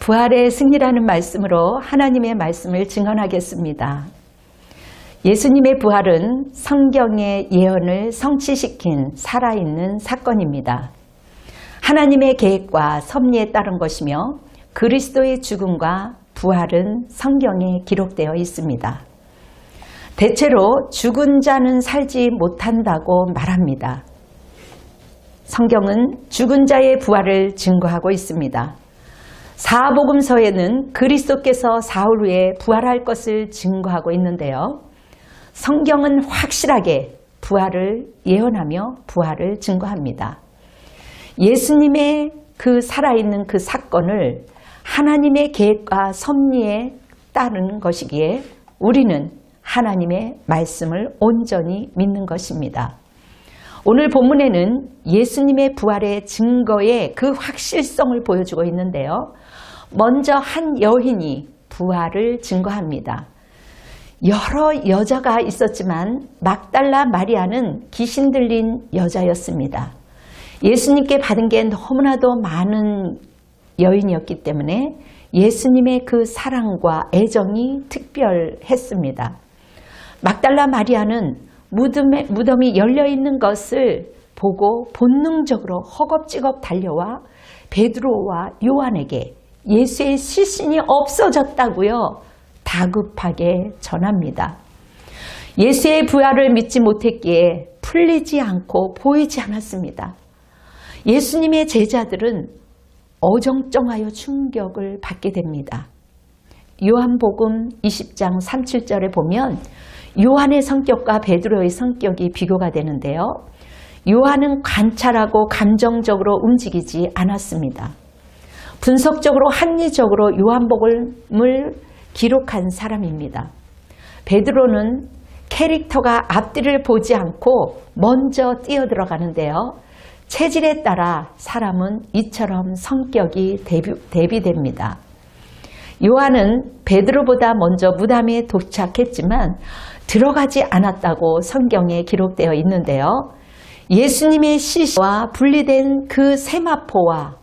부활의 승리라는 말씀으로 하나님의 말씀을 증언하겠습니다. 예수님의 부활은 성경의 예언을 성취시킨 살아있는 사건입니다. 하나님의 계획과 섭리에 따른 것이며 그리스도의 죽음과 부활은 성경에 기록되어 있습니다. 대체로 죽은 자는 살지 못한다고 말합니다. 성경은 죽은 자의 부활을 증거하고 있습니다. 사복음서에는 그리스도께서 사흘 후에 부활할 것을 증거하고 있는데요. 성경은 확실하게 부활을 예언하며 부활을 증거합니다. 예수님의 그 살아있는 그 사건을 하나님의 계획과 섭리에 따른 것이기에 우리는 하나님의 말씀을 온전히 믿는 것입니다. 오늘 본문에는 예수님의 부활의 증거의 그 확실성을 보여주고 있는데요. 먼저 한 여인이 부활을 증거합니다. 여러 여자가 있었지만 막달라 마리아는 귀신 들린 여자였습니다. 예수님께 받은 게 너무나도 많은 여인이었기 때문에 예수님의 그 사랑과 애정이 특별했습니다. 막달라 마리아는 무덤이 열려있는 것을 보고 본능적으로 허겁지겁 달려와 베드로와 요한에게 예수의 시신이 없어졌다고요 다급하게 전합니다. 예수의 부활을 믿지 못했기에 풀리지 않고 보이지 않았습니다. 예수님의 제자들은 어정쩡하여 충격을 받게 됩니다. 요한복음 20장 37절에 보면 요한의 성격과 베드로의 성격이 비교가 되는데요. 요한은 관찰하고 감정적으로 움직이지 않았습니다. 분석적으로 합리적으로 요한복음을 기록한 사람입니다. 베드로는 캐릭터가 앞뒤를 보지 않고 먼저 뛰어들어가는데요. 체질에 따라 사람은 이처럼 성격이 대비됩니다. 요한은 베드로보다 먼저 무덤에 도착했지만 들어가지 않았다고 성경에 기록되어 있는데요. 예수님의 시신과 분리된 그 세마포와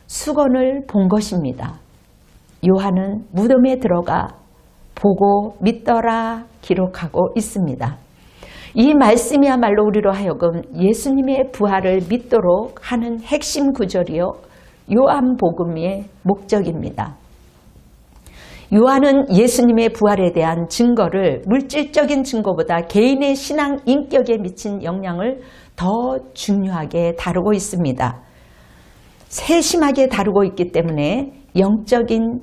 수건을 본 것입니다. 요한은 무덤에 들어가 보고 믿더라 기록하고 있습니다. 이 말씀이야말로 우리로 하여금 예수님의 부활을 믿도록 하는 핵심 구절이요 요한복음의 목적입니다. 요한은 예수님의 부활에 대한 증거를 물질적인 증거보다 개인의 신앙 인격에 미친 영향을 더 중요하게 다루고 있습니다. 세심하게 다루고 있기 때문에 영적인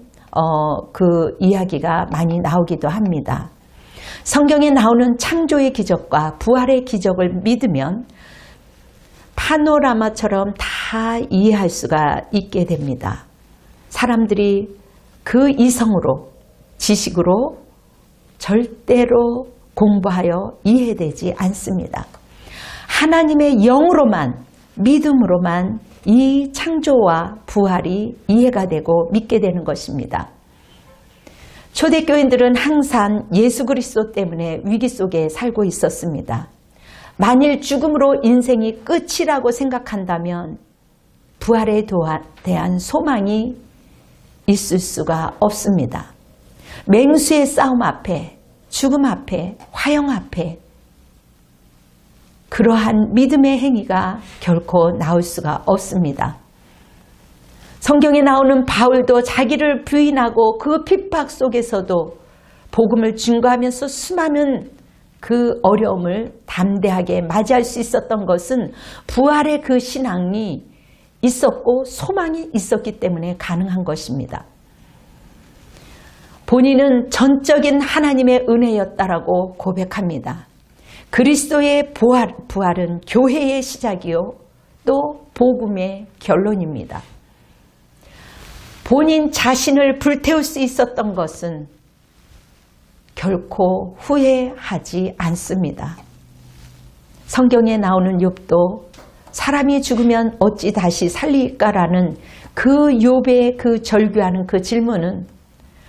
그 이야기가 많이 나오기도 합니다. 성경에 나오는 창조의 기적과 부활의 기적을 믿으면 파노라마처럼 다 이해할 수가 있게 됩니다. 사람들이 그 이성으로 지식으로 절대로 공부하여 이해되지 않습니다. 하나님의 영으로만 믿음으로만 이 창조와 부활이 이해가 되고 믿게 되는 것입니다. 초대교인들은 항상 예수 그리스도 때문에 위기 속에 살고 있었습니다. 만일 죽음으로 인생이 끝이라고 생각한다면 부활에 대한 소망이 있을 수가 없습니다. 맹수의 싸움 앞에, 죽음 앞에, 화형 앞에 그러한 믿음의 행위가 결코 나올 수가 없습니다. 성경에 나오는 바울도 자기를 부인하고 그 핍박 속에서도 복음을 증거하면서 수많은 그 어려움을 담대하게 맞이할 수 있었던 것은 부활의 그 신앙이 있었고 소망이 있었기 때문에 가능한 것입니다. 본인은 전적인 하나님의 은혜였다라고 고백합니다. 그리스도의 부활은 교회의 시작이요 또 복음의 결론입니다. 본인 자신을 불태울 수 있었던 것은 결코 후회하지 않습니다. 성경에 나오는 욥도 사람이 죽으면 어찌 다시 살릴까라는 그 욥의 그 절규하는 그 질문은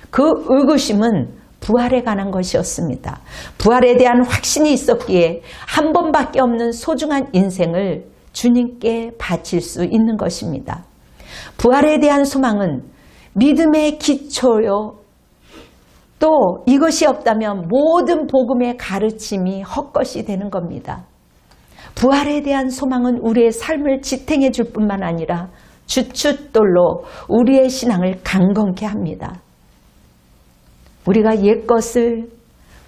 그 의구심은 부활에 관한 것이었습니다. 부활에 대한 확신이 있었기에 한 번밖에 없는 소중한 인생을 주님께 바칠 수 있는 것입니다. 부활에 대한 소망은 믿음의 기초요. 또 이것이 없다면 모든 복음의 가르침이 헛것이 되는 겁니다. 부활에 대한 소망은 우리의 삶을 지탱해 줄 뿐만 아니라 주춧돌로 우리의 신앙을 강건케 합니다. 우리가 옛것을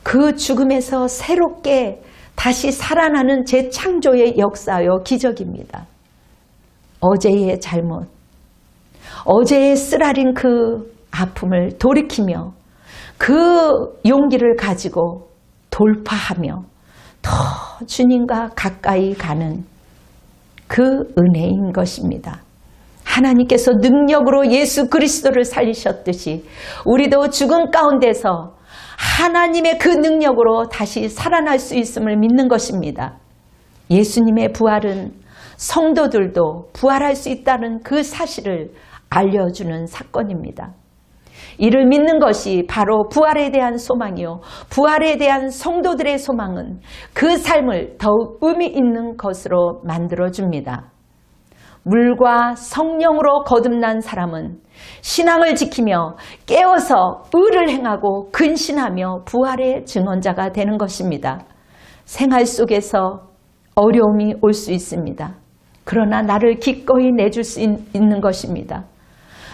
그 죽음에서 새롭게 다시 살아나는 재창조의 역사요 기적입니다. 어제의 잘못, 어제의 쓰라린 그 아픔을 돌이키며 그 용기를 가지고 돌파하며 더 주님과 가까이 가는 그 은혜인 것입니다. 하나님께서 능력으로 예수 그리스도를 살리셨듯이 우리도 죽음 가운데서 하나님의 그 능력으로 다시 살아날 수 있음을 믿는 것입니다. 예수님의 부활은 성도들도 부활할 수 있다는 그 사실을 알려주는 사건입니다. 이를 믿는 것이 바로 부활에 대한 소망이요. 부활에 대한 성도들의 소망은 그 삶을 더욱 의미 있는 것으로 만들어줍니다. 물과 성령으로 거듭난 사람은 신앙을 지키며 깨어서 의를 행하고 근신하며 부활의 증언자가 되는 것입니다. 생활 속에서 어려움이 올 수 있습니다. 그러나 나를 기꺼이 내줄 수 있는 것입니다.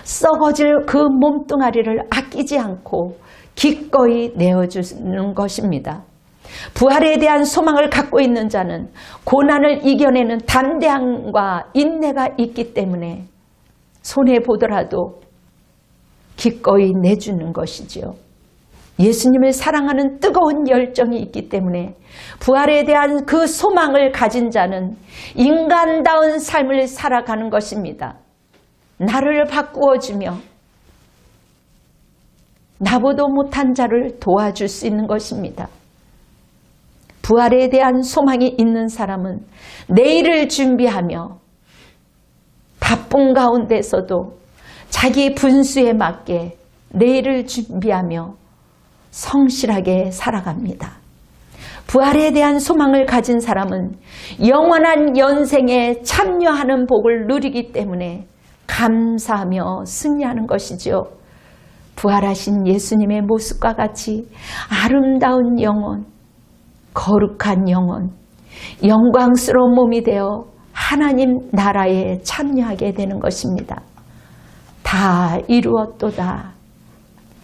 썩어질 그 몸뚱아리를 아끼지 않고 기꺼이 내어주는 것입니다. 부활에 대한 소망을 갖고 있는 자는 고난을 이겨내는 담대함과 인내가 있기 때문에 손해보더라도 기꺼이 내주는 것이지요. 예수님을 사랑하는 뜨거운 열정이 있기 때문에 부활에 대한 그 소망을 가진 자는 인간다운 삶을 살아가는 것입니다. 나를 바꾸어주며 나보다 못한 자를 도와줄 수 있는 것입니다. 부활에 대한 소망이 있는 사람은 내일을 준비하며 바쁜 가운데서도 자기 분수에 맞게 내일을 준비하며 성실하게 살아갑니다. 부활에 대한 소망을 가진 사람은 영원한 연생에 참여하는 복을 누리기 때문에 감사하며 승리하는 것이죠. 부활하신 예수님의 모습과 같이 아름다운 영혼, 거룩한 영혼, 영광스러운 몸이 되어 하나님 나라에 참여하게 되는 것입니다. 다 이루었도다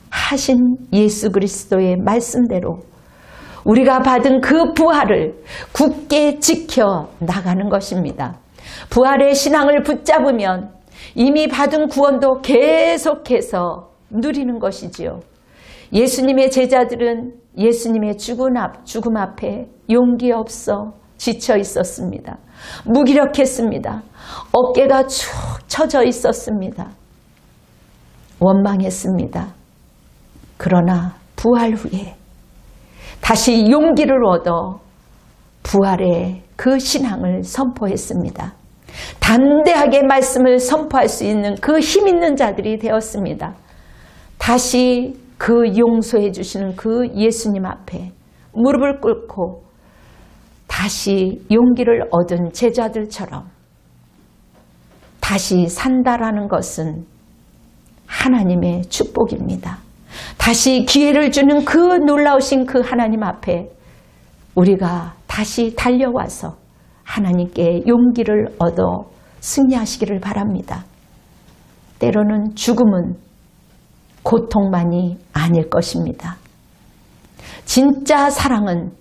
하신 예수 그리스도의 말씀대로 우리가 받은 그 부활을 굳게 지켜 나가는 것입니다. 부활의 신앙을 붙잡으면 이미 받은 구원도 계속해서 누리는 것이지요. 예수님의 제자들은 예수님의 죽음 앞에 용기 없어 지쳐 있었습니다. 무기력했습니다. 어깨가 축 처져 있었습니다. 원망했습니다. 그러나 부활 후에 다시 용기를 얻어 부활의 그 신앙을 선포했습니다. 담대하게 말씀을 선포할 수 있는 그 힘 있는 자들이 되었습니다. 다시 그 용서해 주시는 그 예수님 앞에 무릎을 꿇고 다시 용기를 얻은 제자들처럼 다시 산다라는 것은 하나님의 축복입니다. 다시 기회를 주는 그 놀라우신 그 하나님 앞에 우리가 다시 달려와서 하나님께 용기를 얻어 승리하시기를 바랍니다. 때로는 죽음은 고통만이 아닐 것입니다. 진짜 사랑은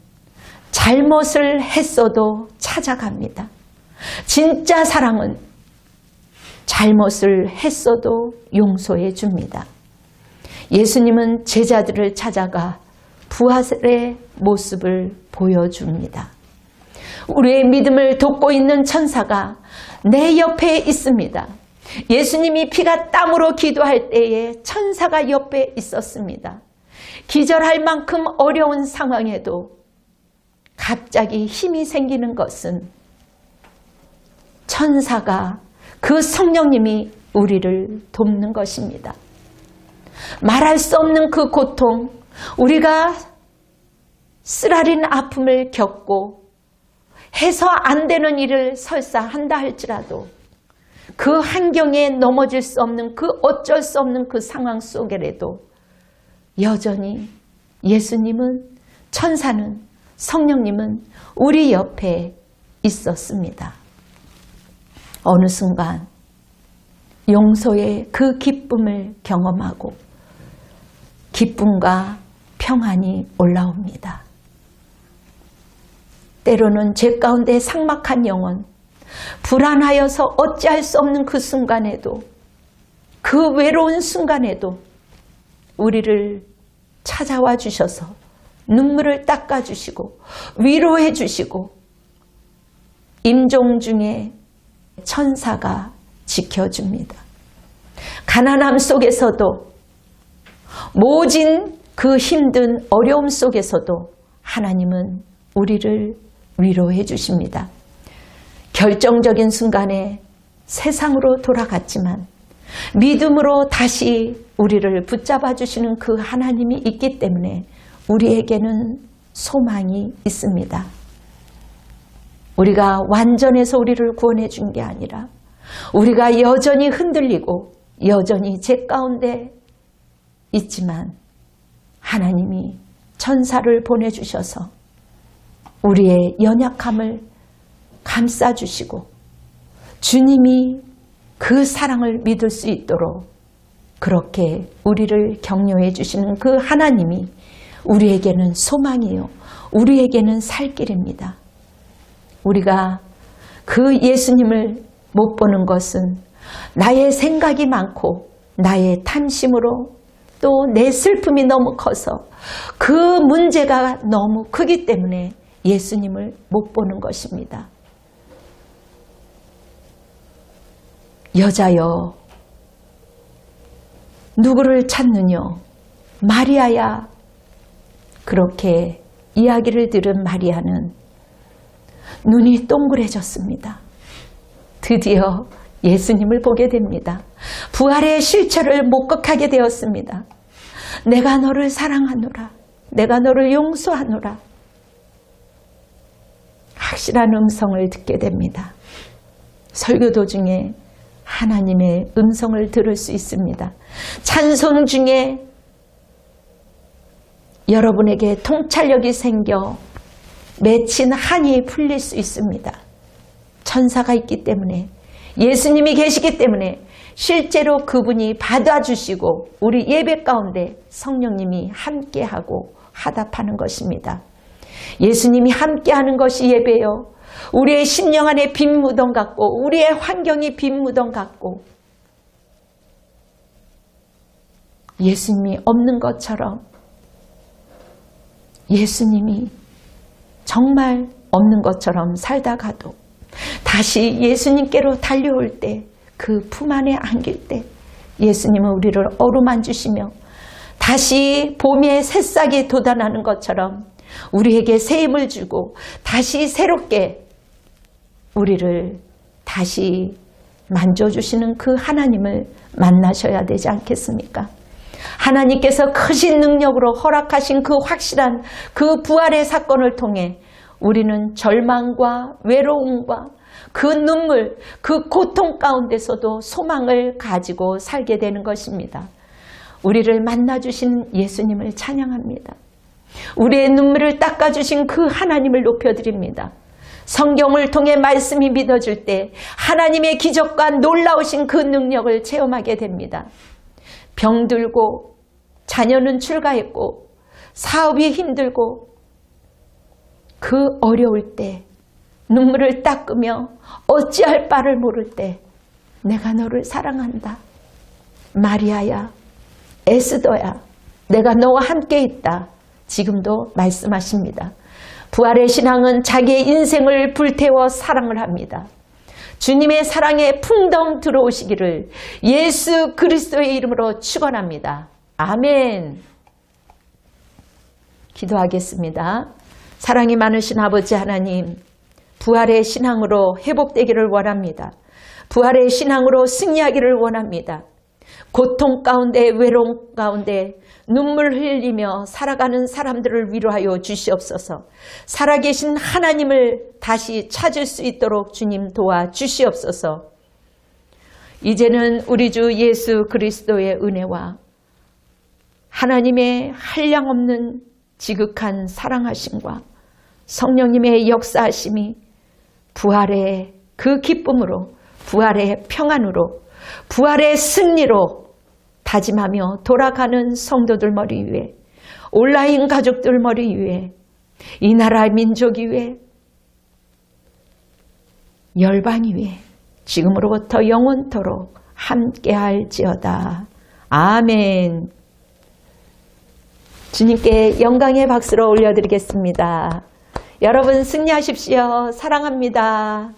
잘못을 했어도 찾아갑니다. 진짜 사랑은 잘못을 했어도 용서해 줍니다. 예수님은 제자들을 찾아가 부활의 모습을 보여줍니다. 우리의 믿음을 돕고 있는 천사가 내 옆에 있습니다. 예수님이 피가 땀으로 기도할 때에 천사가 옆에 있었습니다. 기절할 만큼 어려운 상황에도 갑자기 힘이 생기는 것은 천사가 그 성령님이 우리를 돕는 것입니다. 말할 수 없는 그 고통, 우리가 쓰라린 아픔을 겪고 해서 안 되는 일을 설사 한다 할지라도 그 환경에 넘어질 수 없는 그 어쩔 수 없는 그 상황 속에라도 여전히 예수님은, 천사는, 성령님은 우리 옆에 있었습니다. 어느 순간 용서의 그 기쁨을 경험하고 기쁨과 평안이 올라옵니다. 때로는 죄 가운데 삭막한 영혼, 불안하여서 어찌할 수 없는 그 순간에도, 그 외로운 순간에도 우리를 찾아와 주셔서 눈물을 닦아주시고 위로해 주시고 임종 중에 천사가 지켜줍니다. 가난함 속에서도, 모진 그 힘든 어려움 속에서도 하나님은 우리를 위로해 주십니다. 결정적인 순간에 세상으로 돌아갔지만 믿음으로 다시 우리를 붙잡아 주시는 그 하나님이 있기 때문에 우리에게는 소망이 있습니다. 우리가 완전해서 우리를 구원해 준 게 아니라 우리가 여전히 흔들리고 여전히 죄 가운데 있지만 하나님이 천사를 보내주셔서 우리의 연약함을 감싸주시고 주님이 그 사랑을 믿을 수 있도록 그렇게 우리를 격려해 주시는 그 하나님이 우리에게는 소망이요, 우리에게는 살 길입니다. 우리가 그 예수님을 못 보는 것은 나의 생각이 많고 나의 탐심으로 또 내 슬픔이 너무 커서 그 문제가 너무 크기 때문에 예수님을 못 보는 것입니다. 여자여, 누구를 찾느뇨? 마리아야. 그렇게 이야기를 들은 마리아는 눈이 동그래졌습니다. 드디어 예수님을 보게 됩니다. 부활의 실체를 목격하게 되었습니다. 내가 너를 사랑하노라. 내가 너를 용서하노라. 확실한 음성을 듣게 됩니다. 설교 도중에 하나님의 음성을 들을 수 있습니다. 찬송 중에 여러분에게 통찰력이 생겨 맺힌 한이 풀릴 수 있습니다. 천사가 있기 때문에, 예수님이 계시기 때문에 실제로 그분이 받아주시고 우리 예배 가운데 성령님이 함께하고 화답하는 것입니다. 예수님이 함께하는 것이 예배요. 우리의 심령 안에 빈 무덤 같고 우리의 환경이 빈 무덤 같고 예수님이 없는 것처럼, 예수님이 정말 없는 것처럼 살다가도 다시 예수님께로 달려올 때, 그 품 안에 안길 때 예수님은 우리를 어루만지시며 다시 봄의 새싹이 돋아나는 것처럼 우리에게 새 힘을 주고 다시 새롭게 우리를 다시 만져주시는 그 하나님을 만나셔야 되지 않겠습니까? 하나님께서 크신 능력으로 허락하신 그 확실한 그 부활의 사건을 통해 우리는 절망과 외로움과 그 눈물, 그 고통 가운데서도 소망을 가지고 살게 되는 것입니다. 우리를 만나주신 예수님을 찬양합니다. 우리의 눈물을 닦아주신 그 하나님을 높여드립니다. 성경을 통해 말씀이 믿어질 때 하나님의 기적과 놀라우신 그 능력을 체험하게 됩니다. 병들고 자녀는 출가했고 사업이 힘들고 그 어려울 때 눈물을 닦으며 어찌할 바를 모를 때 내가 너를 사랑한다. 마리아야, 에스더야, 내가 너와 함께 있다. 지금도 말씀하십니다. 부활의 신앙은 자기의 인생을 불태워 사랑을 합니다. 주님의 사랑에 풍덩 들어오시기를 예수 그리스도의 이름으로 축원합니다. 아멘. 기도하겠습니다. 사랑이 많으신 아버지 하나님, 부활의 신앙으로 회복되기를 원합니다. 부활의 신앙으로 승리하기를 원합니다. 고통 가운데, 외로움 가운데 눈물 흘리며 살아가는 사람들을 위로하여 주시옵소서. 살아계신 하나님을 다시 찾을 수 있도록 주님 도와주시옵소서. 이제는 우리 주 예수 그리스도의 은혜와 하나님의 한량없는 지극한 사랑하심과 성령님의 역사하심이 부활의 그 기쁨으로, 부활의 평안으로, 부활의 승리로 다짐하며 돌아가는 성도들 머리 위에, 온라인 가족들 머리 위에, 이 나라의 민족이 위에, 열방이 위에 지금으로부터 영원토록 함께할지어다. 아멘. 주님께 영광의 박수로 올려드리겠습니다. 여러분 승리하십시오. 사랑합니다.